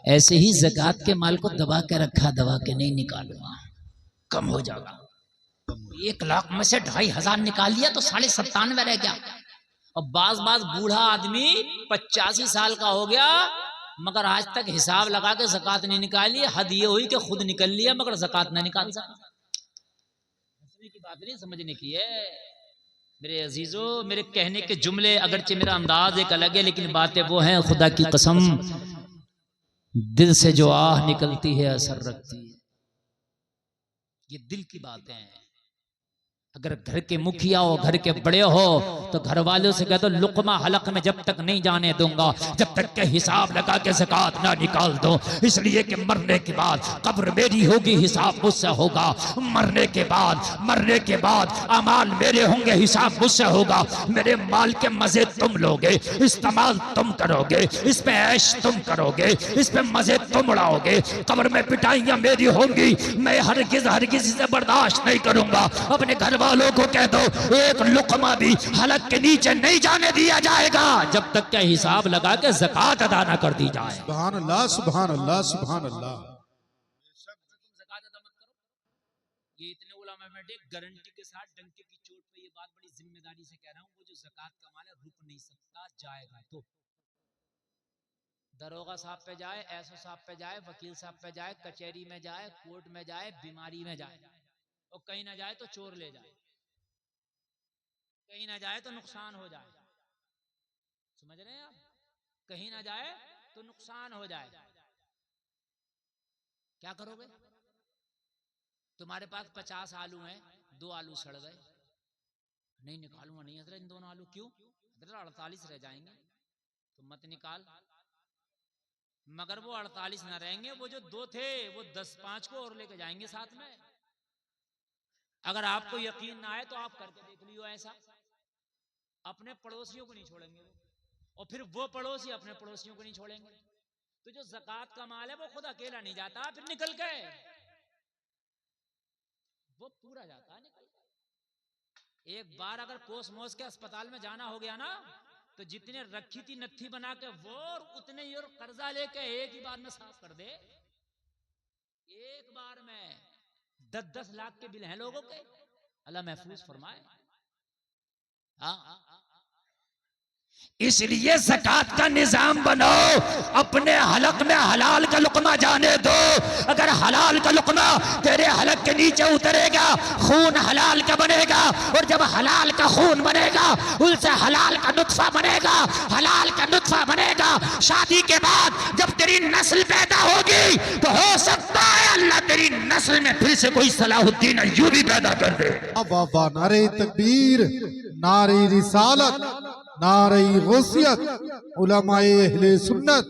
ऐसे ही ज़कात के माल को दबा के रखा, दबा के नहीं निकालूंगा, कम हो जाएगा। 1,00,000 में से 2,500 निकाल लिया तो 97.5 रह गया। और बाज बूढ़ा आदमी 85 साल का हो गया मगर आज तक हिसाब लगा के ज़कात नहीं निकाली। हद ये हुई कि खुद निकल लिया मगर ज़कात नहीं निकाल सका। की बात नहीं समझने की है मेरे अजीजों। मेरे कहने के जुमले अगरचे मेरा अंदाज एक अलग है लेकिन बातें वो हैं खुदा की कसम दिल से जो आह निकलती है असर रखती है। ये दिल की बातें हैं। अगर घर के मुखिया हो, घर के बड़े हो तो घर वालों से कह दो लुकमा हलक में जब तक नहीं जाने दूंगा जब तक के हिसाब लगा के ज़कात ना निकाल दो। इसलिए कि मरने के बाद कब्र मेरी होगी, हिसाब मुझसे होगा। मरने के बाद अमाल मेरे होंगे, हिसाब मुझसे होगा। मेरे माल के मजे तुम लोगे, इस्तेमाल तुम करोगे, इस पे ऐश तुम करोगे, इस पे मजे तुम उड़ाओगे। कब्र में पिटाइयां मेरी होंगी, मैं हरगिज इसे बर्दाश्त नहीं करूंगा। अपने घर वालों को कह दो एक लुकमा भी हलक के नीचे नहीं जाने दिया जाएगा जब तक क्या हिसाब लगा के ज़कात अदा ना कर दी जाए। सुभान अल्लाह, सुभान अल्लाह, सुभान अल्लाह। ज़कात अदा मत करो। ये इतने उलमा बैठे गारंटी के साथ डंके की चोट पे ये बात बड़ी जिम्मेदारी से कह रहा हूँ, वो जो ज़कात का माल है रुक नहीं सकता, जाएगा तो दरोगा साहब पे जाए, एसओ साहब पे जाए, वकील साहब पे जाए, कचहरी में जाए, कोर्ट में जाए, बीमारी में जाए और कहीं ना जाए तो चोर ले जाए, कहीं ना जाए तो नुकसान हो जाए। समझ रहे हैं आप? कहीं ना जाए तो नुकसान हो जाए, क्या करोगे? तुम्हारे पास 50 आलू हैं, 2 आलू सड़ गए, नहीं निकालूंगा नहीं हजरत इन दोनों आलू। क्यों? हजरत 48 रह जाएंगे। तो मत निकाल। मगर वो 48 ना रहेंगे, वो जो 2 थे वो 10-5 को और लेके जाएंगे साथ में। अगर आपको यकीन ना आए तो आप करके देख लियो ऐसा। अपने पड़ोसियों को नहीं छोड़ेंगे वो, और फिर वो पड़ोसी अपने पड़ोसियों को नहीं छोड़ेंगे। तो जो ज़कात का माल है वो खुद अकेला नहीं जाता, फिर निकल के वो पूरा जाता है निकल के। एक बार अगर कोस मोस के अस्पताल में जाना हो गया ना तो जितने रखी थी नत्थी बना के वो और उतने ही और कर्जा लेके एक ही बार में साफ कर दे। एक बार में 10-10 लाख के बिल हैं लोगों के, अल्लाह महफूज फरमाए। हाँ, इसलिए ज़कात का निजाम बनाओ, अपने हलक में हलाल का लुकमा जाने दो। अगर हलाल का लुकमा तेरे हलक के नीचे उतरेगा खून हलाल का बनेगा, और जब हलाल का खून बनेगा उनसे हलाल का नुत्फा बनेगा, हलाल का नुत्फा बनेगा। शादी के बाद जब तेरी नस्ल पैदा होगी तो हो सकता है अल्लाह तेरी नस्ल में फिर से कोई सलाहुद्दीन अय्यूबी पैदा कर दे। वाह, नारे तकबीर, नारे रिसालत, नारे गौसियत, उलमाए अहले सुन्नत,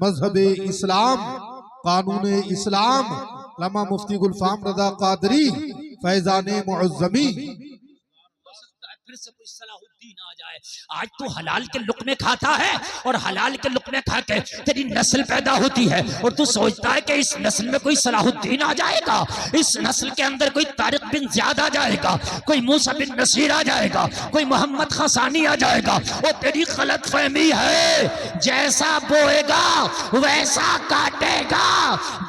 मजहबे इस्लाम, कानून इस्लाम, लमा मुफ्ती गुलफाम रजा कादरी, फैजाने मुअज़्ज़मी। फिर से कोई सलाहुद्दीन आ जाए। आज तू हलाल के लुकमे खाता है और हलाल के लुकमे खा के तेरी नस्ल पैदा होती है और तू सोचता है कि इस नस्ल में कोई सलाहुद्दीन आ जाएगा, इस नस्ल के अंदर कोई तारिक बिन ज़ियाद आ जाएगा, कोई मूसा बिन नसीर आ जाएगा, कोई मोहम्मद खसानी आ जाएगा। वो तेरी गलत फहमी है। जैसा बोएगा वैसा काटेगा,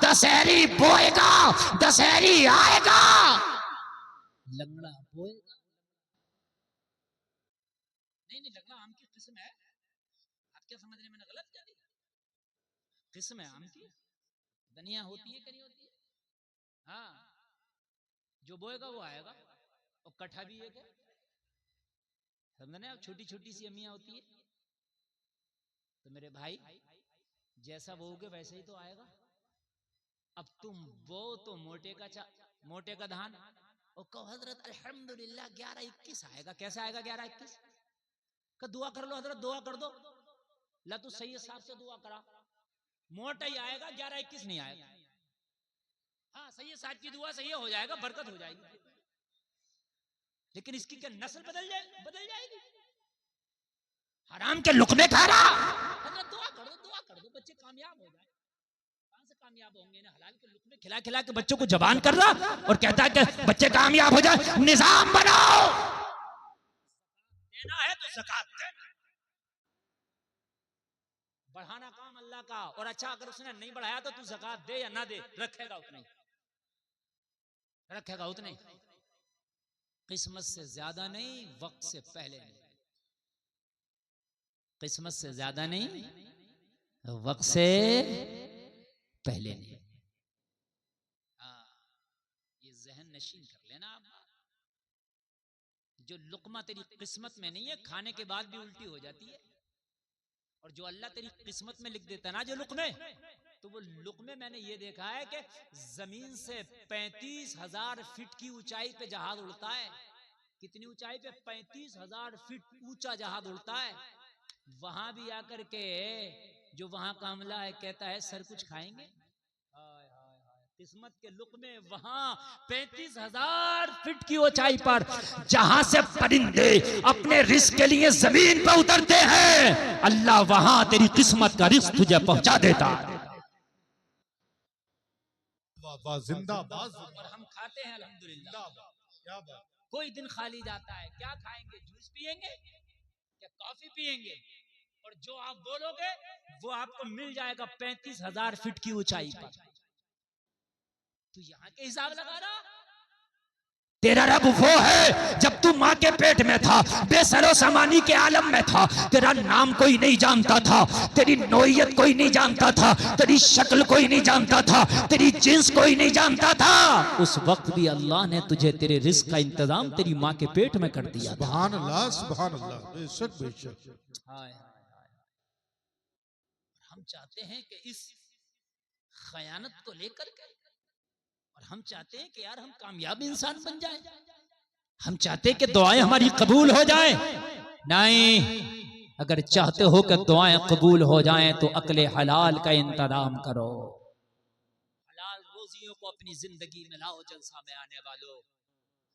दशहरी बोएगा दशहरी आएगा। लंगड़ा बोएगा नहीं लगना आम की किस्म है। आप क्या समझ रहे हैं, मैंने गलत क्या दिया? किस्म है आम की, धनिया होती है कि नहीं होती है? हाँ, जो बोएगा वो आएगा। और कट्ठा भी एक है, समझने? अब छोटी छोटी सी अम्मियां होती है। तो मेरे भाई जैसा बोओगे वैसे ही तो आएगा। अब तुम बो तो मोटे का धान और कहो हजरत अल्हम्दुलिल्लाह 11-21 आएगा। कैसे आएगा 11-21? का दुआ कर लो हजरत, दुआ कर दो, ला तू सही हिसाब से दुआ करा, मोटा ही आएगा, 11-21 नहीं आएगा। हाँ, सही हिसाब की दुआ सही हो जाएगा, बरकत हो जाएगी। लेकिन इसकी क्या नस्ल बदल जाएगी? हराम के लुकमे खा रहा। हजरत दुआ कर दो बच्चे कामयाब हो जाए। कहां से कामयाब होंगे? ना हलाल के लुकमे खिला खिला के बच्चों को जबान कर रहा और कहता है कि बच्चे कामयाब हो जाए। निजाम बनाओ, देना है तो ज़कात देना, बढ़ाना काम अल्लाह का, और अच्छा अगर उसने नहीं बढ़ाया तो तू ज़कात दे या ना दे, रखेगा उतने, रखेगा उतने। किस्मत से ज्यादा नहीं, वक्त से पहले नहीं। किस्मत से ज्यादा नहीं, वक्त से पहले नहीं। हाँ, ये जहन नशीन कर लेना आप। जो लुकमा तेरी किस्मत में नहीं है, खाने के बाद भी उल्टी हो जाती है, और जो अल्लाह तेरी किस्मत में लिख देता है ना जो लुकमे, तो वो लुकमे मैंने ये देखा है कि जमीन से 35,000 फीट की ऊंचाई पे जहाज उड़ता है। कितनी ऊंचाई पे? 35,000 फीट ऊंचा जहाज उड़ता है। वहां भी आकर के जो वहां का अमला है कहता है सर कुछ खाएंगे? हाय हाय हाय, किस्मत के लुकमे वहां 35,000 फीट की ऊंचाई पर जहां से परिंदे अपने रिस्क के लिए जमीन पर उतरते हैं, अल्लाह वहां तेरी किस्मत का रिस्क तुझे पहुंचा देता है। जिंदाबाद। और हम खाते हैं अल्हम्दुलिल्लाह। क्या बात। कोई दिन खाली जाता है, क्या खाएंगे? जूस पिएंगे क्या कॉफी पिएंगे? और जो आप बोलोगे वो आपको मिल जाएगा 35,000 फीट की ऊंचाई पर। तू यहाँ के हिसाब लगा रहा? तेरा रब वो है जब तू माँ के पेट में था, बेसरो सामानी के आलम में था, तेरा नाम कोई नहीं जानता था, तेरी नोयत कोई नहीं जानता था, तेरी शक्ल कोई नहीं जानता था, तेरी जिन्स कोई नहीं जानता था। उस वक्त भी अल्लाह ने तुझे तेरे रिस्क का इंतजाम तेरी माँ के पेट में कर दिया। सुभान अल्लाह, सुभान अल्लाह, बेशक बेशक। हाय हम चाहते हैं कि इस खयानत को लेकर के, और हम चाहते हैं कि यार हम कामयाब इंसान बन जाएं, हम चाहते हैं कि दुआएं हमारी कबूल हो जाएं। नहीं, अगर चाहते हो कि दुआएं कबूल हो जाएं तो अक्ले हलाल का इंतजाम करो। हलाल रोजियों को अपनी जिंदगी में लाओ जलसा में आने वालों।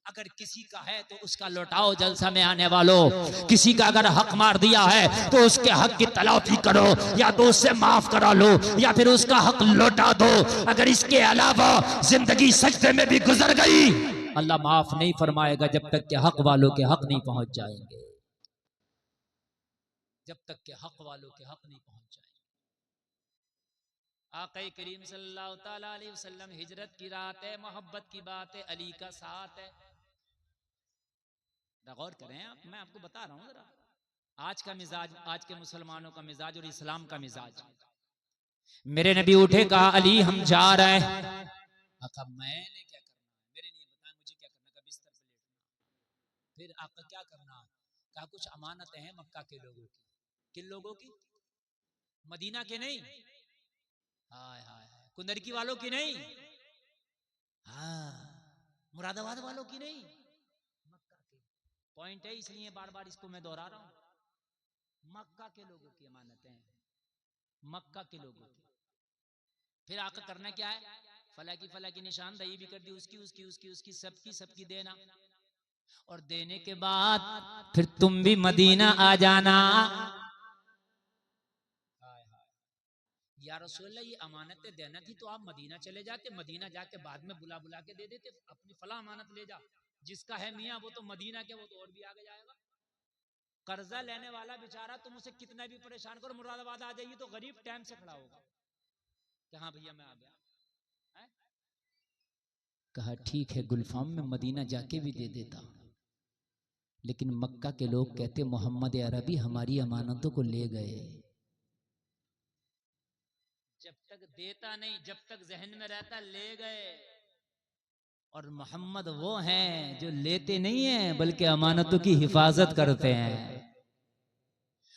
अगर किसी का है तो उसका लौटाओ जलसा में आने वालों। किसी का अगर हक मार दिया है तो उसके हक की तलाफी करो, या तो उससे माफ करा लो या फिर उसका हक लौटा दो। अगर इसके अलावा जिंदगी सजदे में भी गुजर गई, अल्लाह माफ नहीं फरमाएगा जब तक के हक वालों के हक नहीं पहुंच जाएंगे। जब तक के हक वालों के हक नहीं पहुंच जाएंगे। आक़ा करीम सल्लल्लाहु तआला अलैहि वसल्लम, हिजरत की रात है, मोहब्बत की बात है, अली का साथ है। गौर करें आप, मैं आपको बता रहा हूं जरा आज का मिजाज, आज के मुसलमानों का मिजाज और इस्लाम का मिजाज। मेरे नबी उठे, कहा अली हम जा रहे हैं। आका मैंने क्या करना है? मेरे लिए बताएं मुझे क्या करना? का बिस्तर पे लेटना। फिर आपका क्या करना? कहा कुछ अमानतें हैं मक्का के लोगों की। किन लोगों की? मदीना के नहीं, हाय हाय हाय, कुंदरकी वालों की नहीं, हाँ मुरादाबाद वालों की नहीं, मक्का के। पॉइंट है, इसलिए बार बार इसको मैं दोहरा रहा हूं। मक्का के लोगों की अमानतें हैं, मक्का के लोगों की। फिर आकर करना क्या है? फला की निशानदही भी कर दी, उसकी उसकी उसकी उसकी सबकी सबकी देना, और देने के बाद फिर तुम भी मदीना आ जाना। या रसूलल्लाह ये अमानतें देना थी तो आप मदीना चले जाते, मदीना जाके बाद में बुला बुला के दे देते, अपनी फला अमानत ले जा, जिसका है मियाँ वो तो मदीना के, वो तो और भी आगे जाएगा। कर्जा लेने वाला बेचारा तुम उसे कितना भी परेशान करो, मुरादाबाद आ जाइए तो गरीब टाइम से खड़ा होगा कि हाँ भैया मैं आ गया। कहा ठीक है, गुलफाम में मदीना जाके भी दे देता, लेकिन मक्का के लोग कहते मोहम्मद अरबी हमारी अमानतों को ले गए। जब तक देता नहीं, जब तक जहन में रहता ले गए। और मोहम्मद वो हैं जो लेते नहीं हैं बल्कि अमानतों की हिफाजत करते हैं।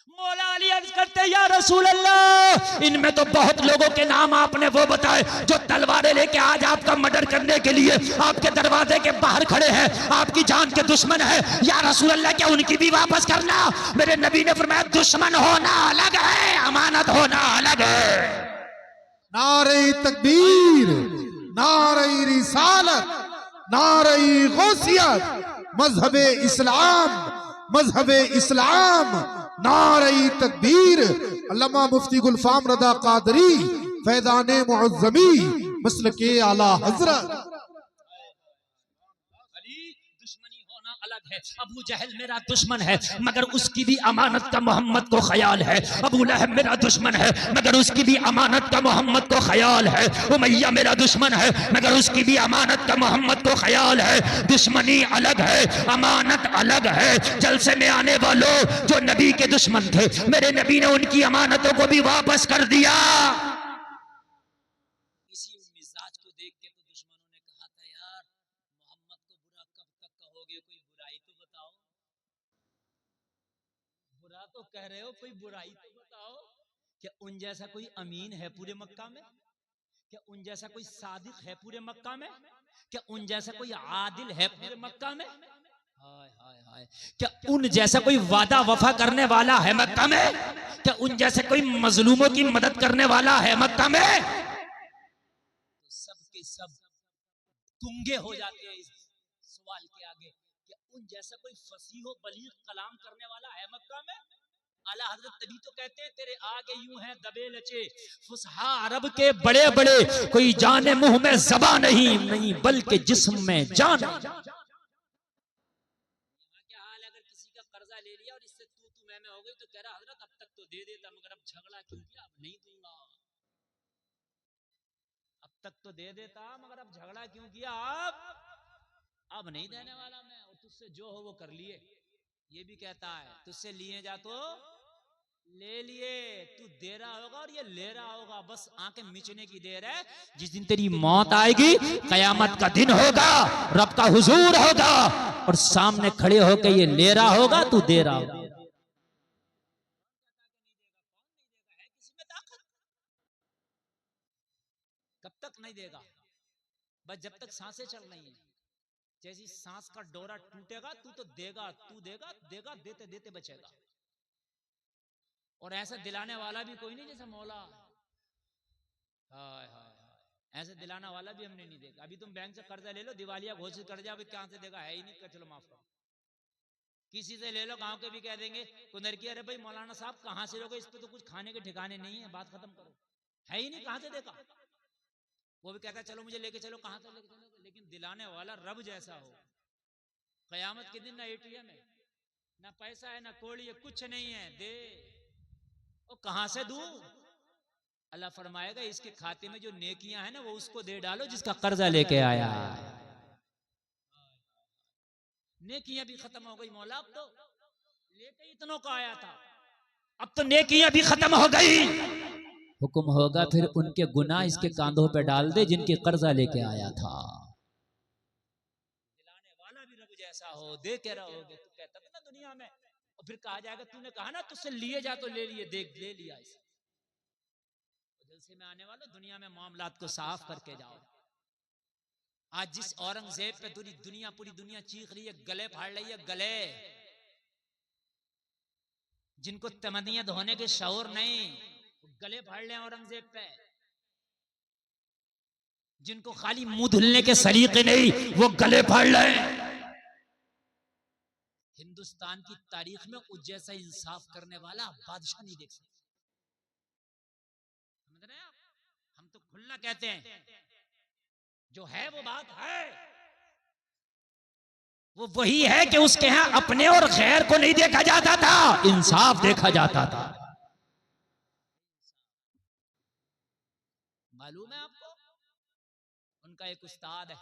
मौला अली अर्ज करते या रसूल अल्लाह, इनमें तो बहुत लोगों के नाम आपने वो बताए जो तलवारें लेके आज आपका मर्डर करने के लिए आपके दरवाजे के बाहर खड़े हैं, आपकी जान के दुश्मन है। या रसूल अल्लाह क्या उनकी भी वापस करना? मेरे नबी ने फरमाया दुश्मन होना अलग है, अमानत होना अलग है। नारे तकबीर, नारे रिसालत, नारे गौसियत, मजहबे इस्लाम, मजहबे इस्लाम, नारे तकबीर। अल्लामा मुफ्ती गुलफाम रदा कादरी फैजाने मुअज़्ज़मी मसलके आला हजरत। अली दुश्मनी होना अलग है, अबू जहल मेरा दुश्मन है मगर उसकी भी अमानत का मोहम्मद को ख्याल है, अबू लहब मेरा दुश्मन है मगर उसकी भी अमानत का मोहम्मद को ख्याल है, उमैया मेरा दुश्मन है मगर उसकी भी अमानत का मोहम्मद को ख्याल है। दुश्मनी अलग है, अमानत अलग है। जलसे में आने वालों जो नबी के दुश्मन थे, मेरे नबी ने उनकी अमानतों को भी वापस कर दिया। इसी मिजाज को देख के तो दुश्मनों ने कहा था, यार मोहम्मद को बुरा कब तक कहोगे, कोई बुराई तो बताओ। बुरा तो कह रहे हो, कोई बुराई तो बताओ। क्या उन जैसा कोई अमीन है पूरे मक्का में? क्या उन जैसा कोई सादिक है पूरे मक्का में? क्या उन जैसा कोई आदिल है पूरे मक्का में? हाय हाय हाय, क्या उन जैसा कोई वादा वफा करने वाला है मक्का में? क्या उन जैसे कोई मजलूमों की मदद करने वाला है मक्का में? तो सब के सब गुंगे हो जाते हैं इस सवाल के आगे। क्या उन जैसा कोई फसीह व बलीग कलाम करने वाला है मक्का में? आला हजरत तभी तो कहते हैं तेरे आगे यूं है दबे लचे फुसहा अरब के बड़े बड़े, कोई जाने मुंह में ज़बां नहीं बल्कि जिस्म में जान। क्या हाल अगर किसी का कर्जा ले लिया और इससे तू मैं हो गई तो कह रहा हजरत अब तक तो दे देता मगर अब झगड़ा क्यों किया, अब नहीं दूंगा। अब तक तो दे देता मगर अब झगड़ा क्यों किया, अब नहीं देने वाला मैं, और तुझसे जो हो वो कर लिए। ये भी कहता है तुझसे लिए जा तो ले लिए, तू दे रहा होगा और ये ले रहा होगा, बस आंखें मिचने की देर है। जिस दिन तेरी मौत आएगी कयामत का दिन होगा, रब का हुजूर होगा और सामने खड़े होकर ये ले रहा होगा, तू दे रहा होगा। कब तक नहीं देगा? बस जब तक सांसें चल रही हैं। जैसी सांस का डोरा टूटेगा तू तो देगा, तू देगा देगा, देते देते बचेगा। और ऐसा दिलाने वाला भी कोई नहीं जैसे मौला। हाय हाय हाय, ऐसे दिलाना वाला भी हमने नहीं देखा। अभी तुम बैंक से कर्जा ले लो, दिवालिया घोषित कर जाओ, कहां से देगा, है ही नहीं, चलो माफ करो। किसी से ले लो, गांव के भी कह देंगे कुंदर की, अरे भाई मौलाना साहब कहां से लोगे, इस पे तो कुछ खाने के ठिकाने नहीं है, बात खत्म करो, है ही नहीं, कहां से देगा। वो भी कहता है चलो मुझे लेके चलो, कहां से लेके चलो। लेकिन दिलाने वाला रब जैसा हो। कयामत के दिन ना एटीएम है, ना पैसा है, ना कोड़ी है, कुछ नहीं है, दे वो कहां से दूं। अल्लाह फरमाएगा इसके खाते में जो नेकियां हैं ना वो उसको दे डालो जिसका कर्जा लेके आया। नेकियां भी खत्म हो गई मौला, अब तो लेके इतनों का आया था, अब तो नेकियां भी खत्म हो गई। हुक्म होगा फिर उनके गुनाह इसके कांधों पे डाल दे जिनके कर्जा लेके आया था। दिलाने वाला भी रब जैसा हो, दे के रहोगे। तू कहता था ना दुनिया में, और फिर कहा जाएगा तूने कहा ना तुझसे लिए जा तो ले लिए, देख ले लिया इसे। जलसे में आने वालों दुनिया में मामलात को साफ करके जाओ। आज जिस औरंगजेब पे पूरी दुनिया चीख रही है, गले फाड़ रही है, गले, जिनको तमन्नियत होने के शऊर नहीं, गले फाड़ ले औरंगजेब पे। जिनको खाली मुंह धुलने के सलीके नहीं, वो गले फाड़ ले। हिंदुस्तान की तारीख में उस जैसा इंसाफ करने वाला बादशाह नहीं देख सकते। समझ रहे हैं आप? हम तो खुलना कहते हैं, जो है वो बात है। वो वही है कि उसके यहां अपने और गैर को नहीं देखा जाता था, इंसाफ देखा जाता था। मालूम है आपको, उनका एक उस्ताद है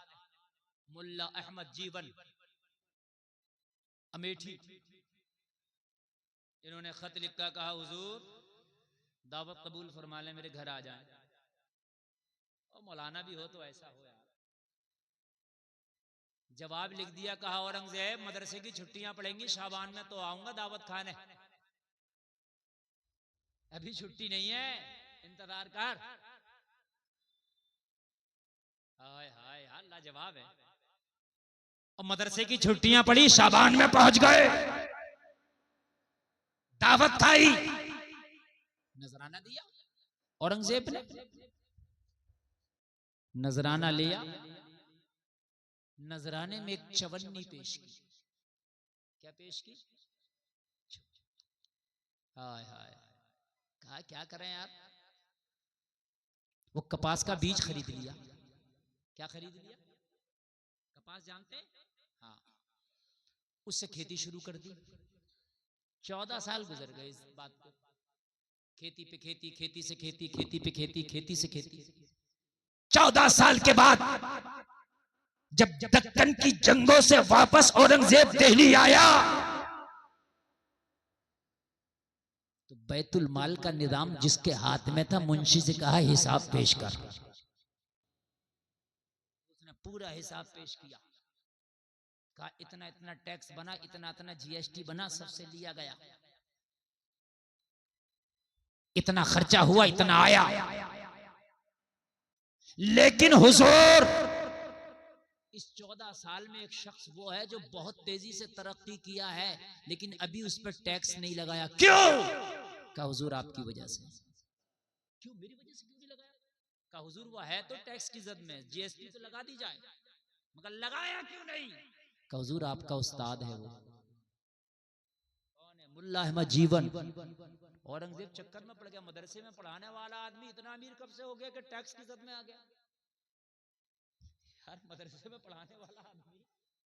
मुल्ला अहमद जीवन अमेठी, इन्होंने खत लिखा, कहा हुजूर दावत कबूल फरमा ले, मेरे घर आ जाए। और मौलाना भी हो तो ऐसा हो यार। जवाब लिख दिया, कहा औरंगजेब मदरसे की छुट्टियां पड़ेंगी शाबान में तो आऊंगा दावत खाने, अभी छुट्टी नहीं है, इंतजार कर। हाय हाय हाय, लाजवाब है। और मदरसे की छुट्टियां पड़ी, शाबान में पहुंच गए, दावत खाई, नजराना दिया औरंगजेब ने, नजराना लिया, नजराने में एक चवन्नी पेश की। क्या पेश की? हाय हाय, कहा क्या करें यार। वो कपास का बीज खरीद लिया। क्या खरीद लिया? कपास जानते हैं? हाँ। उससे खेती शुरू कर दी। 14 साल गुजर गए इस बात को, खेती पे खेती, खेती से खेती, खेती पे खेती, खेती से खेती। 14 साल के बाद जब दक्कन की जंगों से वापस औरंगजेब दिल्ली आया तो बैतुल माल का निजाम जिसके हाथ में था, मुंशी से कहा हिसाब पेश कर। उसने पूरा हिसाब पेश किया, कहा इतना इतना टैक्स बना, इतना इतना जीएसटी बना, सबसे लिया गया, इतना खर्चा हुआ, इतना आया। लेकिन हुजूर, इस 14 साल में एक शख्स वो है जो बहुत तेजी से तरक्की किया है, लेकिन अभी उस पर टैक्स नहीं लगाया। क्यों? कहा हुजूर आपकी वजह से। क्यों? मेरी वजह से क्यों नहीं लगाया? कहा हुजूर वो है तो टैक्स की जद में, जीएसटी तो लगा दी जाए, मगर लगाया क्यों नहीं? कहा हुजूर आपका उस्ताद है वो। कौन है? मुल्ला अहमद जीवन। औरंगजेब चक्कर में पड़ गया, मदरसे में पढ़ाने वाला आदमी इतना अमीर कब से हो गया कि टैक्स की जद में आ गया? यार मदरसे में पढ़ाने वाला आदमी,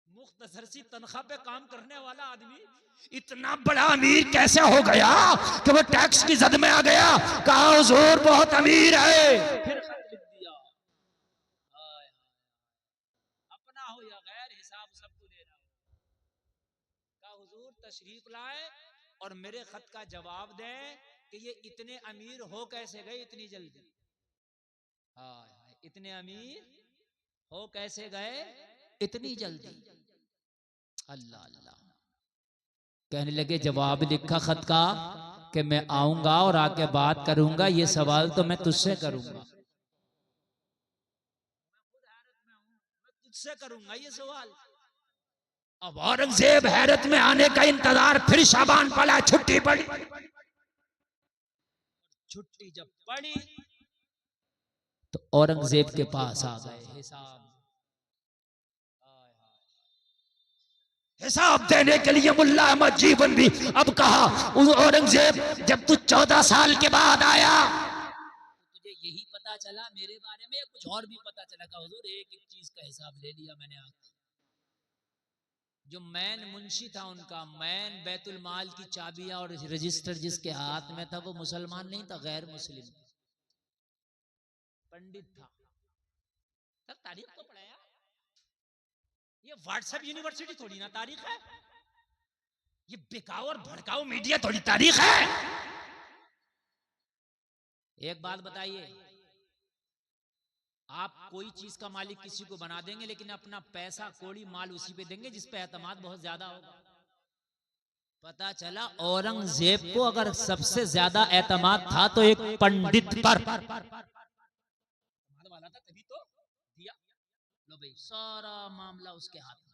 मुख्तसर सी तनख्वाह पे काम करने वाला आदमी इतना बड़ा अमीर कैसे हो गया कि वो टैक्स की जद में आ गया? कहा हुजूर बहुत अमीर है। फिर खत लिख दिया, अपना हो या गैर हिसाब सबको देना हो। कहा हुजूर तशरीफ लाए और मेरे खत का जवाब दें कि ये इतने अमीर हो कैसे गए इतनी जल्दी। हाय, इतने अमीर हो कैसे गए इतनी जल्दी? अल्लाह अल्लाह। कहने लगे जवाब लिखा खत का कि मैं आऊंगा और आके बात करूंगा, ये सवाल तो मैं तुझसे करूंगा, तुझसे करूंगा ये सवाल। अब औरंगजेब हैरत में आने का इंतजार, फिर शाबान पड़ा, छुट्टी पड़ी। छुट्टी जब पड़ी तो औरंगजेब के पास आ गए हिसाब देने के लिए। मुल्ला अहमद जीवन भी अब कहा औरंगजेब जब तू 14 साल के बाद आया तो तुझे यही पता चला मेरे बारे में, कुछ और भी पता चला? का हुजूर एक एक चीज का हिसाब ले लिया मैंने आके। जो मैन मुंशी था उनका, मैन बैतुल माल की चाबियां और रजिस्टर जिसके हाथ में था, वो मुसलमान नहीं था, गैर मुस्लिम पंडित था। सर तारीख तो पढ़ाया, ये व्हाट्सएप यूनिवर्सिटी थोड़ी ना तारीख है, ये बिकाऊ और भड़काऊ मीडिया थोड़ी तारीख है। एक बात बताइए, आप कोई चीज का मालिक किसी को बना देंगे, लेकिन अपना पैसा कौड़ी माल उसी पे देंगे जिस पे एतमाद बहुत ज्यादा होगा। पता चला औरंगजेब को अगर सबसे ज्यादा एतमाद था तो एक पंडित पर वाला था, तभी तो दिया। लो भाई सारा मामला उसके हाथ में।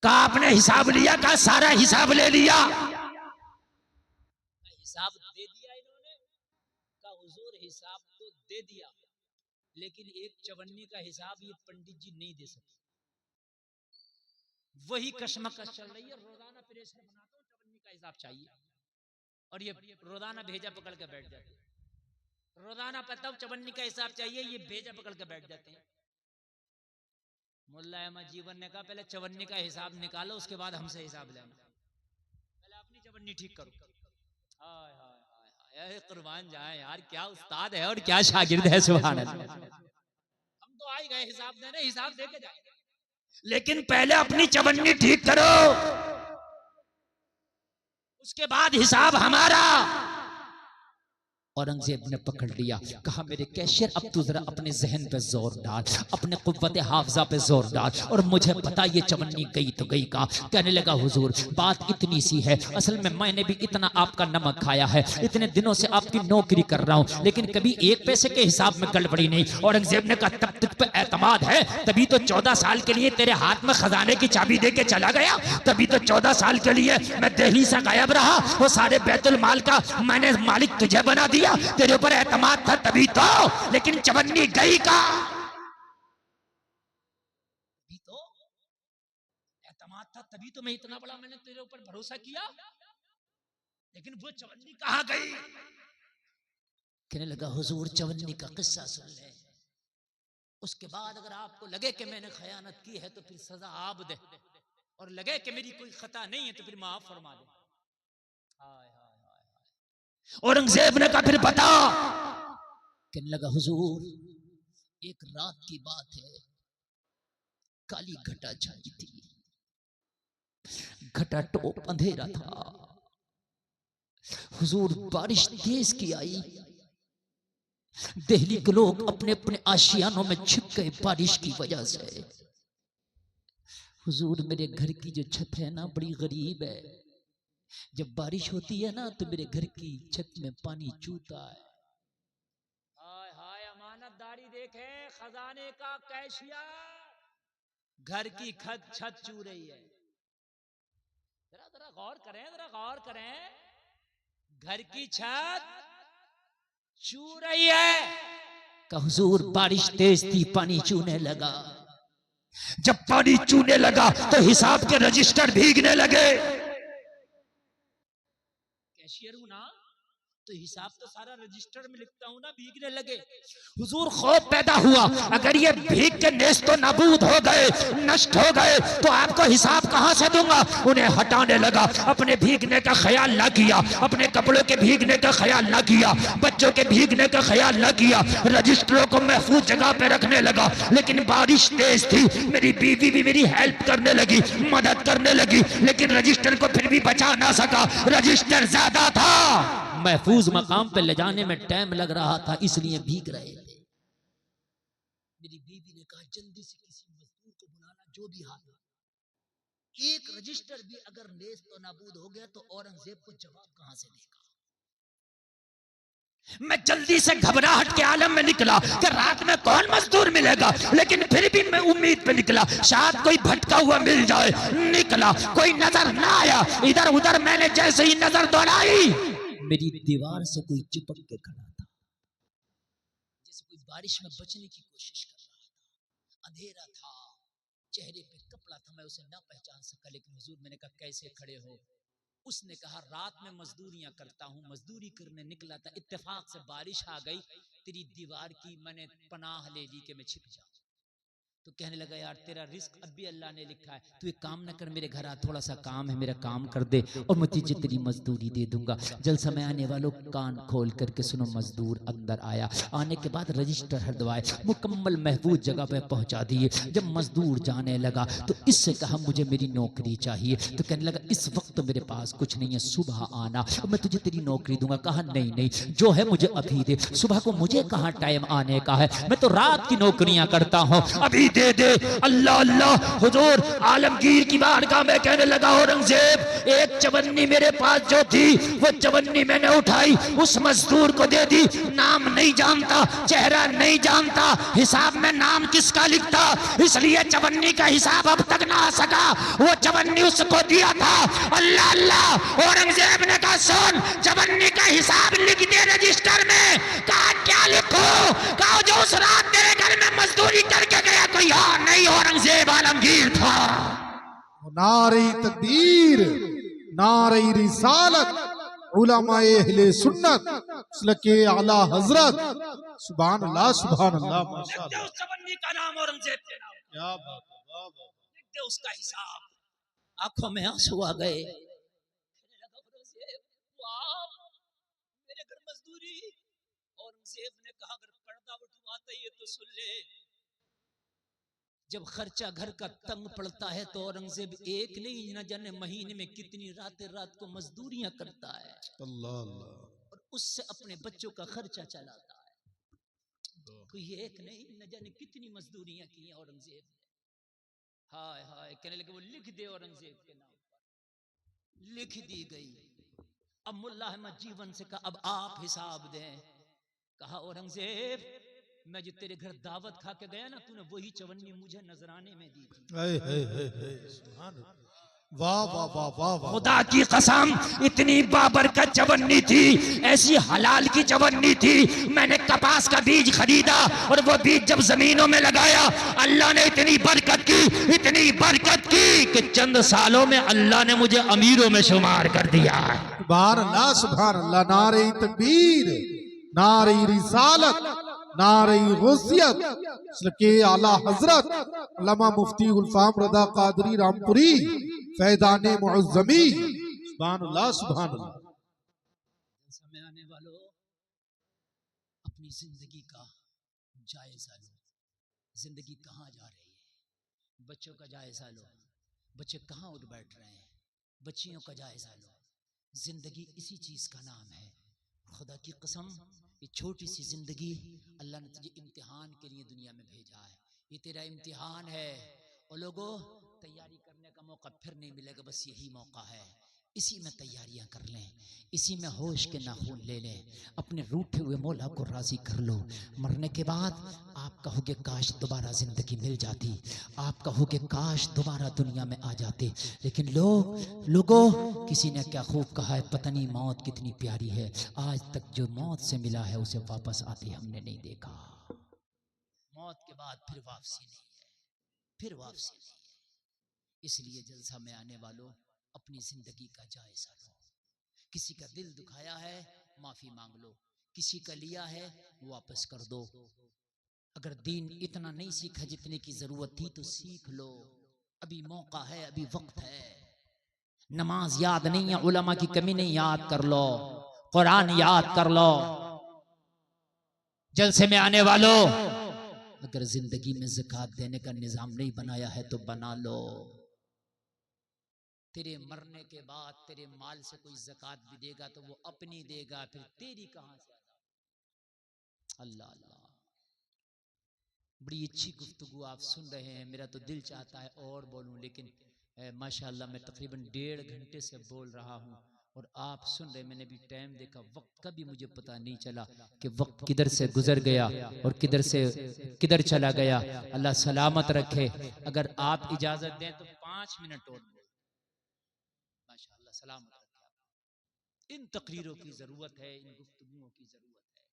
कहा आपने हिसाब लिया? कहा सारा हिसाब ले लिया। हिसाब दे दिया इन्होंने? कहा हुजूर हिसाब तो दे दिया, लेकिन एक चवन्नी का हिसाब ये पंडित जी नहीं दे सकते। वही कशमकश चल रही है, रोजाना प्रेशर बनाता हूँ, चवन्नी का हिसाब चाहिए, और ये रोजाना भेजा पकड़ के बैठ जाते हैं। रोजाना पता हूँ चवन्नी का हिसाब चाहिए, ये भेजा पकड़ के बैठ जाते हैं। मुल्ला अहमद जीवन ने कहा पहले चवन्नी का हिसाब निकालो, उसके बाद हमसे हिसाब लेना, पहले अपनी चवन्नी ठीक करो। हाय हाय हाय, कुर्बान जाए यार, क्या उस्ताद है और क्या शागिर्द है, सुभान अल्लाह। हम तो आ ही गए हिसाब देने, हिसाब दे के जाएंगे, लेकिन पहले अपनी चवन्नी ठीक करो, उसके बाद हिसाब हमारा। औरंगजेब ने पकड़ लिया, कहा मेरे कैशियर अब तू जरा अपने जहन पे जोर डाल, अपने कुव्वत हाफजा पे जोर डाल, और मुझे पता ये चवन्नी गई तो गई का। कहने लगा हुजूर बात इतनी सी है, असल में मैंने भी इतना आपका नमक खाया है, इतने दिनों से आपकी नौकरी कर रहा हूँ, लेकिन कभी एक पैसे के हिसाब में गड़बड़ी नहीं। औरंगजेब ने कहा तब तुझ पे एतमाद है, तभी तो 14 साल के लिए तेरे हाथ में खजाने की चाबी दे के चला गया, तभी तो 14 साल के लिए मैं दिल्ली से गायब रहा, वो सारे बैतुल माल का मैंने मालिक तुझे बना दिया, तेरे ऊपर एतमाद था तभी तो, लेकिन चवन्नी गई का तभी तो, एतमाद था तभी तो मैं इतना बड़ा मैंने तेरे ऊपर भरोसा किया, लेकिन वो चवन्नी कहां गई? कहने लगा हुजूर चवन्नी का किस्सा सुन ले, उसके बाद अगर आपको लगे कि मैंने खयानत की है तो फिर सजा आप दे। और लगे कि मेरी कोई खता नहीं है तो फिर माफ फरमा दो। हाय हाय हाय हाय। औरंगजेब ने कहा फिर बता। कहने लगा हुजूर एक रात की बात है, काली घटा छाई थी, घटा टोप अंधेरा था हुजूर, बारिश तेज की आई, दिल्ली के लोग अपने अपने आशियानों में छिप गए बारिश की वजह से। हुजूर मेरे घर की जो छत है ना बड़ी गरीब है, जब बारिश होती है ना तो मेरे घर की छत में पानी चूता है। हाय हाय अमानतदारी देखे, खजाने का कैशिया घर की छत चू रही है। जरा जरा गौर करें, जरा गौर करें, घर की छत चू रही है। का हुजूर बारिश तेज थी, पानी चूने लगा, जब पानी चूने लगा तो हिसाब के रजिस्टर भीगने लगे। कैशियर हूं ना तो हिसाब तो सारा रजिस्टर में लिखता हूं ना, भीगने लगे। हुजूर खौफ पैदा हुआ, अगर ये भीग के नेस्तो नाबूद हो गए, नष्ट हो गए तो आपको हिसाब कहां से दूंगा। उन्हें हटाने लगा, अपने भीगने का ख्याल ना किया, अपने कपड़ों के भीगने का ख्याल ना किया, बच्चों के भीगने का ख्याल ना किया, रजिस्टरों को महफूज जगह पे रखने लगा। लेकिन बारिश तेज थी, मेरी बीवी भी मेरी हेल्प करने लगी, मदद करने लगी, लेकिन रजिस्टर को फिर भी बचा ना सका, रजिस्टर ज्यादा था, महफूज मकाम पे ले जाने में टाइम लग रहा था, इसलिए भीग रहे थे। मेरी बीवी ने कहा जल्दी से किसी मजदूर को बुलाना, जो भी हाल हो, एक रजिस्टर भी अगर नेस्त तो नाबूद हो गया तो औरंगजेब को जवाब कहां से देगा। मैं जल्दी से घबराहट के आलम में निकला कि रात में कौन मजदूर मिलेगा, लेकिन फिर भी मैं उम्मीद पे निकला, शायद कोई भटका हुआ मिल जाए। निकला, कोई नजर ना आया, इधर उधर मैंने जैसे ही नजर दौड़ाई, मेरी दीवार से कोई चिपक के खड़ा था, जैसे कोई बारिश में बचने की कोशिश कर रहा था। अंधेरा था, चेहरे पे कपड़ा था, मैं उसे ना पहचान सका। लेकिन हुजूर मैंने कहा कैसे खड़े हो। उसने कहा रात में मजदूरियां करता हूं, मजदूरी करने निकला था, इत्तेफाक से बारिश आ गई, तेरी दीवार की मैंने पनाह ले ली कि मैं छिप जाऊं। तो कहने लगा यार तेरा रिस्क अब भी अल्लाह ने लिखा है, तू एक काम न कर, मेरे घर आ, थोड़ा सा काम है, मेरा काम कर दे और मैं तुझे तेरी मजदूरी दे दूंगा। जलसा में आने वालों कान खोल करके सुनो, मजदूर अंदर आया, आने के बाद रजिस्टर हरदवाए, मुकम्मल महफूज जगह पे पहुंचा दिए। जब मजदूर जाने लगा तो इससे कहा मुझे मेरी नौकरी चाहिए। तो कहने लगा इस वक्त मेरे पास कुछ नहीं है, सुबह आना मैं तुझे तेरी नौकरी दूंगा। कहा नहीं नहीं, जो है मुझे अभी दे, सुबह को मुझे कहाँ टाइम आने का है, मैं तो रात की नौकरियां करता हूं, अभी दे दे। अल्लाह अल्लाह। हुजूर आलमगीर की बारगाह में कहने लगा औरंगजेब एक चवन्नी मेरे पास जो थी वो चवन्नी मैंने उठाई, उस मजदूर को दे दी। नाम नहीं जानता, चेहरा नहीं जानता, हिसाब में नाम किसका लिखता, इसलिए चवन्नी का हिसाब अब तक ना आ सका, वो चवन्नी उसको दिया था। अल्लाह अल्लाह। औरंगजेब ने कहा सुन, चवन्नी का हिसाब लिख दे रजिस्टर में। कहा क्या लिखो? कहा जो उस रात तेरे घर में मजदूरी करके गया कोई और नहीं, औरंगजेब आलमगीर था। नारे तकबीर, नारे रिसालत, उलमाए अहले सुन्नत, सलके आला हजरत, सुभान अल्लाह सुभान अल्लाह। माशाअल्लाह। उस चवन्नी का नाम औरंगजेब के नाम, क्या बात है, वाह वाह। लिख दे उसका हिसाब। आंखों में आंसू आ गए। मेरे घर मजदूरी। औरंगजेब ने कहा अगर पर्दा उठवाते ही तो सुन ले, जब खर्चा घर का तंग पड़ता है तो औरंगजेब एक नहीं न जाने महीने में कितनी रात को मजदूरियां करता है। अल्लाह अल्लाह। और उससे अपने बच्चों का खर्चा चलाता है। कोई एक नहीं न जाने कितनी मजदूरियां की हैं औरंगजेब ने। हाय हाय। कहने लगे वो लिख दे औरंगजेब के नाम पर। लिख दी गई। अब मुल्ला अहमद जीवन से कहा अब आप हिसाब दें। कहा औरंगजेब मैं जो तेरे घर दावत खा के गया ना, तूने वही चवन्नी मुझे नजराने में दी थी। वाह वाह वाह वाह वाह। खुदा की कसम इतनी बाबरकत चवन्नी थी, ऐसी हलाल की चवन्नी थी। मैंने कपास का बीज खरीदा और वो बीज जब जमीनों में लगाया, अल्लाह ने इतनी बरकत की कि चंद सालों में अल्लाह ने मुझे अमीरों में शुमार कर दिया। सुभान अल्लाह सुभान अल्लाह। नारे तकबीर, नारे रिसालत, नारे गौसियत सलके आला हजरत अल्लामा मुफ्ती गुलफाम रदा कादरी रामपुरी फैदाने मुअज्जमी सुभान अल्लाह सुभान अल्लाह। समय आने वालों, अपनी जिंदगी का जायजा लो। जिंदगी कहाँ जा रही है? बच्चों का जायजा लो, बच्चे कहाँ उठ बैठ रहे हैं? बच्चियों का जायजा लो। जिंदगी इसी चीज का नाम है। खुदा की कसम, ये छोटी सी जिंदगी अल्लाह ने तुझे इम्तिहान के लिए दुनिया में भेजा है। ये तेरा इम्तिहान है। और लोगों, तैयारी करने का मौका फिर नहीं मिलेगा, बस यही मौका है। इसी में तैयारियां कर लें, इसी में होश के नाखून ले लें, अपने रूठे हुए मौला को राजी कर लो। मरने के बाद आप कहोगे काश दोबारा जिंदगी मिल जाती, आप कहोगे काश दोबारा दुनिया में आ जाते। लेकिन लोगों, किसी ने क्या खूब कहा है, पता नहीं मौत कितनी प्यारी है। आज तक जो मौत से मिला है उसे वापस आते हमने नहीं देखा। मौत के बाद फिर वापसी नहीं है, फिर वापसी नहीं है। इसलिए जलसा में आने वालों, अपनी जिंदगी का जायजा लो। किसी का दिल दुखाया है, माफी मांग लो। किसी का लिया है, वापस कर दो। अगर दीन इतना नहीं सीखा जितने की जरूरत थी तो सीख लो। अभी मौका है, अभी वक्त है। नमाज याद नहीं है, उलमा की कमी नहीं, याद कर लो। कुरान याद कर लो। जलसे में आने वालों, अगर जिंदगी में ज़कात देने का निजाम नहीं बनाया है तो बना लो। तेरे मरने के बाद तेरे माल से कोई ज़कात भी देगा तो वो अपनी देगा, फिर तेरी कहां से? अल्लाह अल्लाह। बड़ी अच्छी गुफ्तगू आप सुन रहे हैं। मेरा तो दिल चाहता है और बोलूं, लेकिन माशाअल्लाह मैं तकरीबन 1.5 घंटे से बोल रहा हूं और आप सुन रहे। मैंने भी टाइम देखा, वक्त का भी मुझे पता नहीं चला कि वक्त किधर से गुजर गया और किधर से किधर चला गया। अल्लाह सलामत रखे। अगर आप इजाजत दें तो 5 मिनट और बोल। माशाअल्लाह सलामत रखे। इन तकरीरों की जरूरत है, इन गुफ्तगुओं की जरूरत है।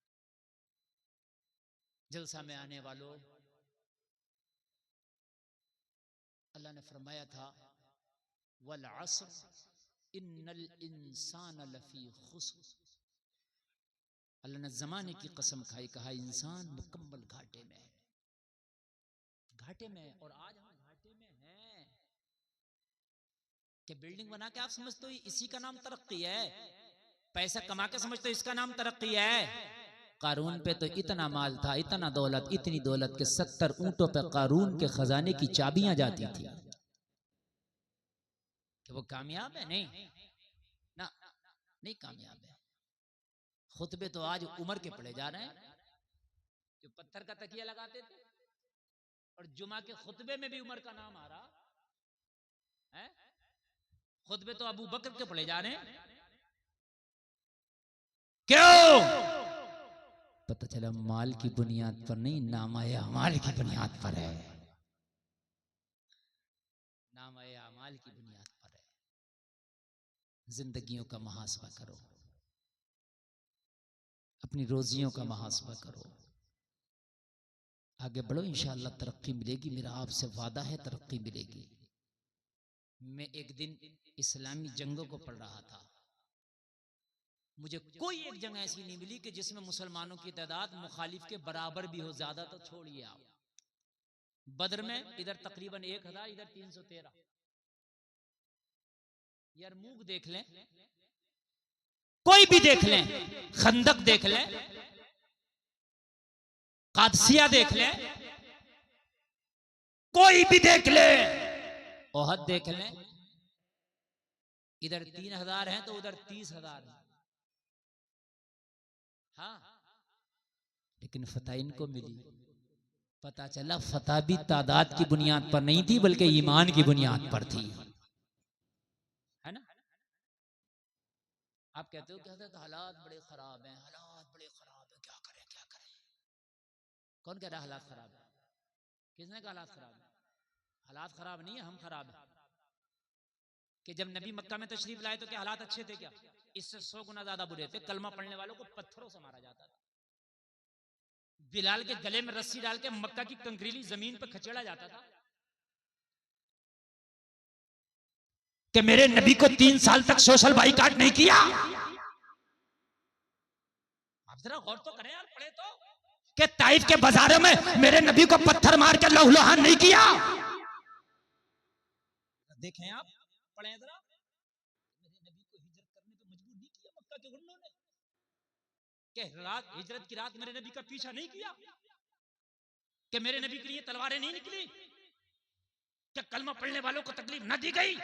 जलसा में आने वालों, अल्लाह ने फरमाया था वल अस्र इन्नल इंसान लफी खुस्र। अल्लाह ने जमाने की कसम खाई, कहा इंसान मुकम्मल घाटे में है, घाटे में। और आज हम घाटे में हैं कि बिल्डिंग बना के आप समझते हो इसी का नाम तरक्की है? पैसा कमा के समझते हो इसका नाम तरक्की है? कारून पे तो इतना माल था, इतना दौलत, इतनी दौलत के 70 ऊंटों पे कारून के खजाने की चाबियां जाती थी। कि वो कामयाब है? नहीं ना, नहीं कामयाब है। खुतबे तो आज उमर के पड़े जा रहे हैं, जो पत्थर का तकिया लगाते थे। और जुमा के खुतबे में भी उमर का नाम आ रहा है। खुतबे तो अबू बकर के पड़े जा रहे हैं। क्यों? पता चला माल की बुनियाद पर नहीं, नामाए अमाल की बुनियाद पर है। नामाए अमाल की बुनियाद पर है। जिंदगियों का मुहासबा करो, अपनी रोजियों का मुहासबा करो, आगे बढ़ो, इंशाअल्लाह तरक्की मिलेगी। मेरा आपसे वादा है, तरक्की मिलेगी। मैं एक दिन इस्लामी जंगों को पढ़ रहा था। मुझे कोई एक जंग ऐसी नहीं मिली कि जिसमें मुसलमानों की तादाद मुखालिफ के बराबर भी हो। ज्यादा तो छोड़िए आप। बदर में इधर तकरीबन 1000, इधर 313। यरमूक देख लें, कोई भी देख लें, खंदक देख लें, कादसिया देख लें, कोई भी देख लें, ओहद देख लें। इधर 3000 हैं तो उधर 30,000 हैं। हाँ, लेकिन फतह इनको मिली। पता चला फतह भी तादाद की बुनियाद पर नहीं थी, बल्कि ईमान की बुनियाद पर थी। है ना? आप कहते हो कि हालात बड़े खराब हैं, हालात बड़े खराब हैं, क्या करें क्या करें? कौन कह रहा हालात खराब है? किसने कहा हालात खराब है? हालात खराब नहीं है, हम खराब है। कि जब नबी मक्का में तशरीफ लाए तो क्या हालात अच्छे थे? क्या इससे 100 गुना ज्यादा बुरे थे। कलमा पढ़ने वालों को पत्थरों से मारा जाता था। बिलाल के गले में रस्सी डाल के मक्का की कंकरीली जमीन पर खचेड़ा जाता था। कि मेरे नबी को 3 साल तक सोशल बाइकाट नहीं किया। आप जरा गौर तो करें यार, पढ़े तो कि ताइफ के बाजारों में मेरे नबी को पत्थर मार के लहूलुहान नहीं किया। देखें आप, पढ़ें जरा, मेरे नबी को हिजरत करने पे मजबूर नहीं किया मक्का के गुंडों ने, कि रात हिजरत की रात मेरे नबी का पीछा नहीं किया, कि मेरे नबी के लिए तलवारें नहीं निकली, क्या कलमा पढ़ने वालों को तकलीफ न दी गई।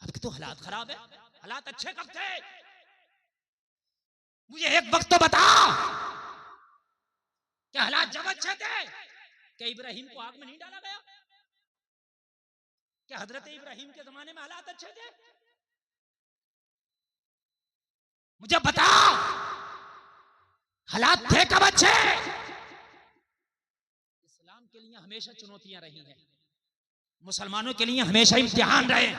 अब तो हालात खराब है, हालात अच्छे कब थे? मुझे एक वक्त तो बता, क्या हालात जब अच्छे थे? क्या इब्राहिम को आग में नहीं डाला गया? क्या हजरत इब्राहिम के जमाने में हालात अच्छे थे? मुझे बता, हालात थे कब अच्छे? इस्लाम के लिए हमेशा चुनौतियां रही हैं, मुसलमानों के लिए हमेशा इम्तिहान रहे।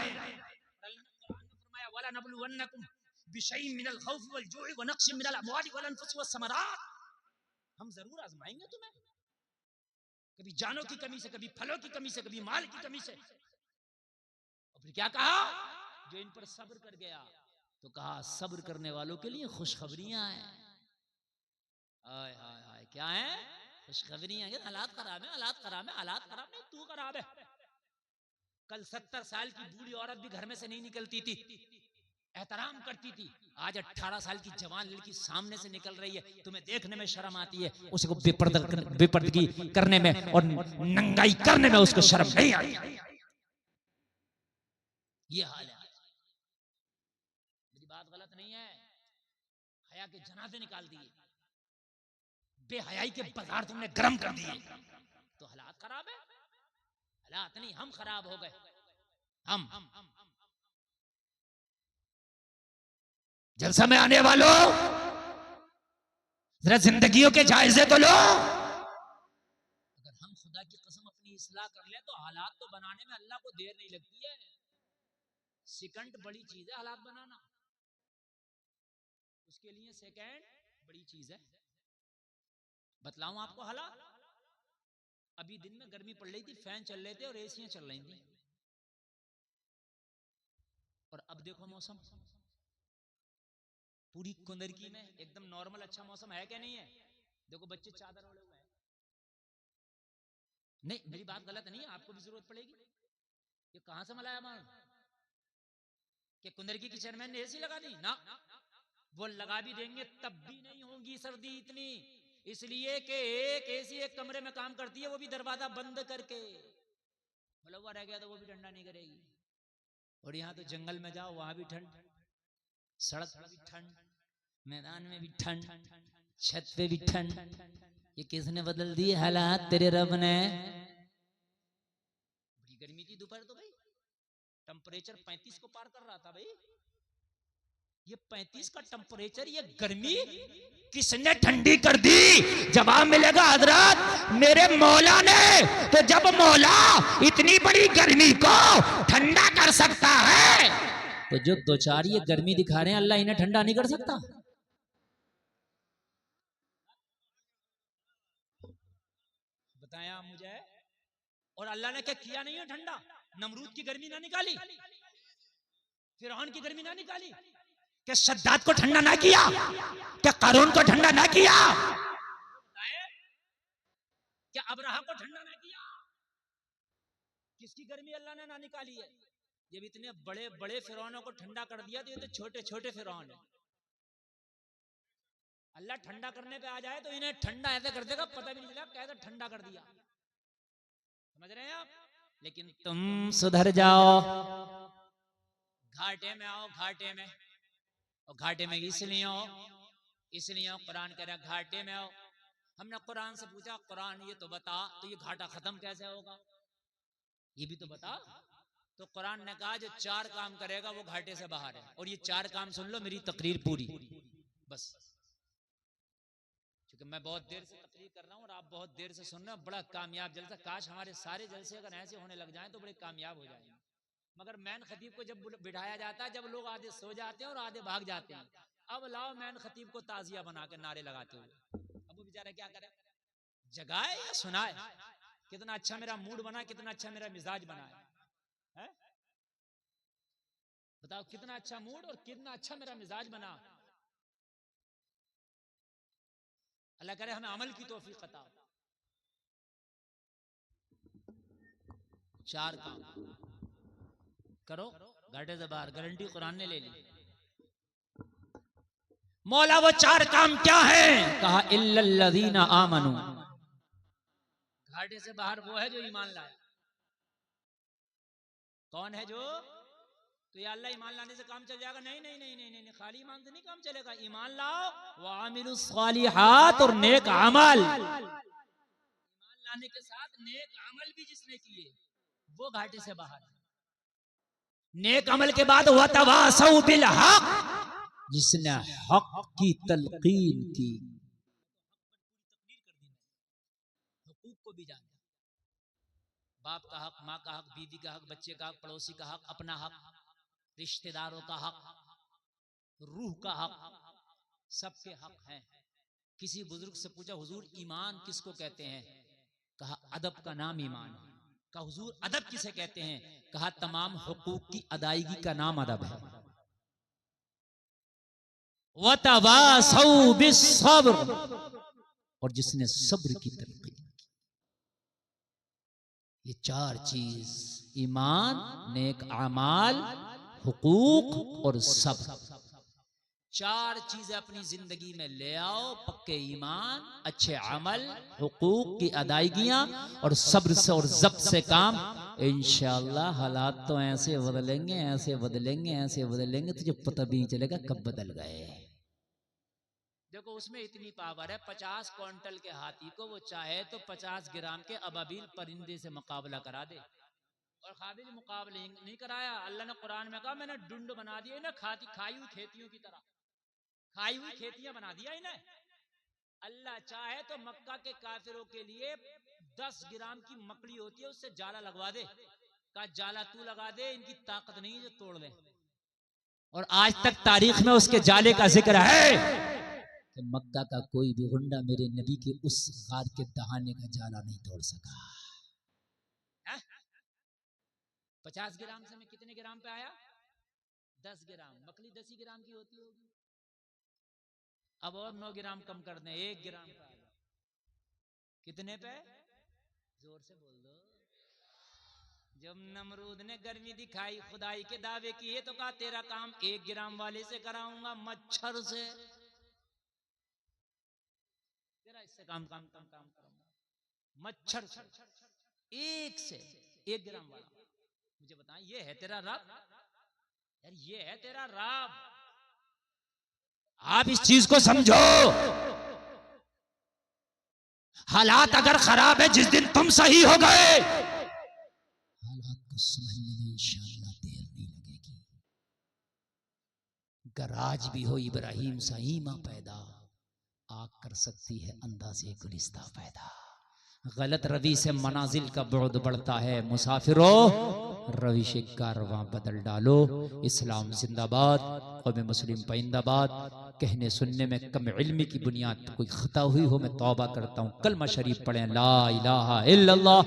हम जरूर आजमाएंगे तुम्हें, कभी जानों की कमी से, कभी फलों की कमी से, कभी माल की कमी से। और फिर क्या कहा? जो इन पर सब्र कर गया, तो कहा सब्र करने वालों के लिए खुशखबरियां हैं। हाय हाय हाय, क्या है? खुशखबरियां। हालात खराब है, हालात खराब है, हालात खराब नहीं, तू खराब है। कल 70 साल की बूढ़ी औरत भी घर में से नहीं निकलती थी, एहतराम करती थी। आज 18 साल की जवान लड़की सामने से निकल रही है, तुम्हें देखने में शर्म आती है, उसको बेपर्दगी करने में और नंगाई करने में उसको शर्म नहीं आती। ये हाल है। मेरी बात गलत नहीं है? हया के जनाजे निकाल दिए, बेहयाई के बाजार तुमने गर्म कर दिए, तो हालात खराब है। हालात नहीं, हम खराब हो गए। हम जलसा में आने वालों, जरा जिंदगियों के जायजे तो लो। अगर हम खुदा की कसम अपनी इस्लाह कर ले, तो हालात तो बनाने में अल्लाह को देर नहीं लगती है। सेकंड बड़ी चीज है हालात बनाना, उसके लिए सेकंड बड़ी चीज है। बतलाऊं आपको हालात? अभी दिन में गर्मी पड़ रही थी, फैन चल रहे थे और एसियां चल रही थी, और अब देखो मौसम पूरी कुंदरकी में एकदम नॉर्मल अच्छा मौसम है क्या? नहीं है? देखो बच्चे चादर ओढ़े हुए हैं। नहीं, मेरी बात गलत नहीं है, आपको भी जरूरत पड़ेगी। ये कहां से मलाया माल कि कुंदरकी की चेयरमैन ने एसी लगा दी ना? वो लगा भी देंगे तब भी नहीं होगी सर्दी इतनी, इसलिए कि एक एसी एक कमरे में काम करती है, वो भी दरवाजा बंद करके। मुलव्वा रह गया तो वो भी ठंडा नहीं करेगी। और यहाँ तो जंगल में जाओ, वहां भी ठंड, सड़क पर भी ठंड, मैदान में भी ठंड, छत पे भी ठंड। ये किसने बदल दिए हालात? तेरे रब ने। बड़ी गर्मी थी दोपहर तो भाई, टेम्परेचर 35 को पार कर रहा था भाई। ये 35 का टेम्परेचर, ये गर्मी किसने ठंडी कर दी? जवाब मिलेगा हजरत, मेरे मौला ने। तो जब मौला इतनी बड़ी गर्मी को ठंडा कर सकता है, तो जो दो चार ये गर्मी दिखा रहे हैं, अल्लाह इन्हें ठंडा नहीं कर सकता? बताया मुझे। और अल्लाह ने क्या किया नहीं है ठंडा? नमरूद की गर्मी ना निकाली, फिरौन की गर्मी ना निकाली, क्या शद्दाद को ठंडा ना किया, क्या कारून को ठंडा ना किया, क्या अबराहा को ठंडा ना किया? किसकी गर्मी अल्लाह ने ना निकाली है? जब इतने बड़े बड़े फिरौनों को ठंडा कर दिया, तो ये तो छोटे छोटे फिरौन है। अल्लाह ठंडा करने पे आ जाए तो इन्हें ठंडा ऐसे कर देगा, पता भी नहीं चला कैसे ठंडा कर दिया। समझ रहे हैं आप? लेकिन तुम सुधर जाओ, घाटे में आओ, घाटे में। और घाटे में इसलिए कुरान कह रहा घाटे में आओ। हमने कुरान से पूछा, कुरान ये तो बता, तो ये घाटा खत्म कैसे होगा, ये भी तो बता। तो कुरान ने कहा जो 4 काम करेगा वो घाटे से बाहर है। और ये 4 काम सुन लो, मेरी तकरीर पूरी बस, क्योंकि मैं बहुत देर से तकरीर कर रहा हूँ और आप बहुत देर से सुन रहे हो। बड़ा कामयाब जलसा, काश हमारे सारे जलसे अगर ऐसे होने लग जाएं तो बड़े कामयाब हो जाएंगे। मगर मैन खतीब को जब बिठाया जाता है, जब लोग आधे सो जाते हैं और आधे भाग जाते हैं, अब लाओ मैन खतीब को ताजिया बना के नारे लगाते हुए। अब वो बेचारा क्या करे, जगाए या सुनाए? कितना अच्छा मेरा मूड बना, कितना अच्छा मेरा मिजाज बना है? बताओ, कितना अच्छा मूड और कितना अच्छा मेरा मिजाज बना। अल्लाह करे हमें अमल की तौफीक अता। 4 काम करो, घाटे से बाहर, गारंटी कुरान ने ले ली। मौला वो 4 काम क्या है? कहा इल्लल्लज़ीना आमनू, घाटे से बाहर वो है जो ईमान लाए। कौन है जो? तो या अल्लाह ईमान लाने से काम चल जाएगा? नहीं नहीं नहीं नहीं नहीं, खाली ईमान से नहीं काम चलेगा। ईमान लाओ व आमिलुस सालिहात, और नेक अमल। ईमान लाने के साथ नेक अमल भी जिसने किए वो घाटे से बाहर। नेक अमल के बाद वतवासौ बिल हक, जिसने हक की तलकीन की, हुकूक को भी जाना, बाप का हक, माँ का हक, बीवी का हक, बच्चे का हक, पड़ोसी का हक, अपना हक, रिश्तेदारों का हक, रूह का हक, सबके हक हैं। किसी बुजुर्ग से पूछा हुजूर ईमान किसको कहते हैं? कहा अदब का नाम ईमान है। कहा हुजूर अदब किसे कहते हैं? कहा तमाम हुकूक की अदायगी का नाम अदब है। वतवासौ बिस्सब्र, और जिसने सब्र की तरकीब की। ये 4 चीज, ईमान, नेक अमाल, हुकूक और सब्र, 4 चीजें अपनी जिंदगी में ले आओ। पक्के ईमान, अच्छे अमल, हुकूक की अदायगियां और सब्र से और ज़ब्त से काम, इंशाअल्लाह हालात तो ऐसे बदलेंगे, ऐसे बदलेंगे, ऐसे बदलेंगे, तुझे पता भी नहीं चलेगा कब बदल गए। देखो उसमें इतनी पावर है, 50 क्विंटल के हाथी को वो चाहे तो 50 ग्राम के अबाबिल परिंदे से मुकाबला करा दे। और काबिल मुकाबले नहीं कराया। अल्लाह ने कुरान में कहा मैंने डुंड बना दिया इन्हें, खाई हुई खेतियों की तरह, खाई हुई खेतियां बना दिया इन्हें। अल्लाह चाहे तो मक्का के काफिरों के लिए 10 ग्राम की मकड़ी होती है उससे जाला लगवा दे। कहा जाला तू लगा दे, इनकी ताकत नहीं जो तोड़ ले। और आज तक तारीख में उसके जाले का जिक्र है कि मक्का का कोई भी गुंडा मेरे नबी के उस गार के दहाने का जाला नहीं तोड़ सका। 50 ग्राम से मैं कितने ग्राम पे आया? 10 ग्राम। मकड़ी 10 ही ग्राम की होती होगी। अब और 9 ग्राम कम कर दें, 1 ग्राम पे आ गया। कितने पे? जोर से बोल दो। जब नमरूद ने गर्मी दिखाई, खुदाई के दावे किए, तो कहा तेरा काम 1 ग्राम वाले से कराऊंगा, मच्छर से। तेरा इससे काम करूंगा, मच्छर से। 1 ग्राम वाला मुझे बता, ये है तेरा रब? यार ये है तेरा रब। आप इस चीज को समझो। हालात अगर खराब है, जिस दिन तुम सही हो गए, हालात को समझने में इंशाअल्लाह देर नहीं लगेगी। गराज भी हो इब्राहिम सा ईमान पैदा, आग कर सकती है अंधा से गुलिस्ता पैदा। गलत रवि से मनाजिल का बुअद बढ़ता है, मुसाफिरों रविश कारवां बदल डालो। इस्लाम जिंदाबाद, कौम मुस्लिम पाइंदाबाद। कहने सुनने में कम इल्मी की बुनियाद कोई खता हुई हो मैं तौबा करता हूँ। कलमा शरीफ पढ़ें, ला इलाहा इल्लल्लाह।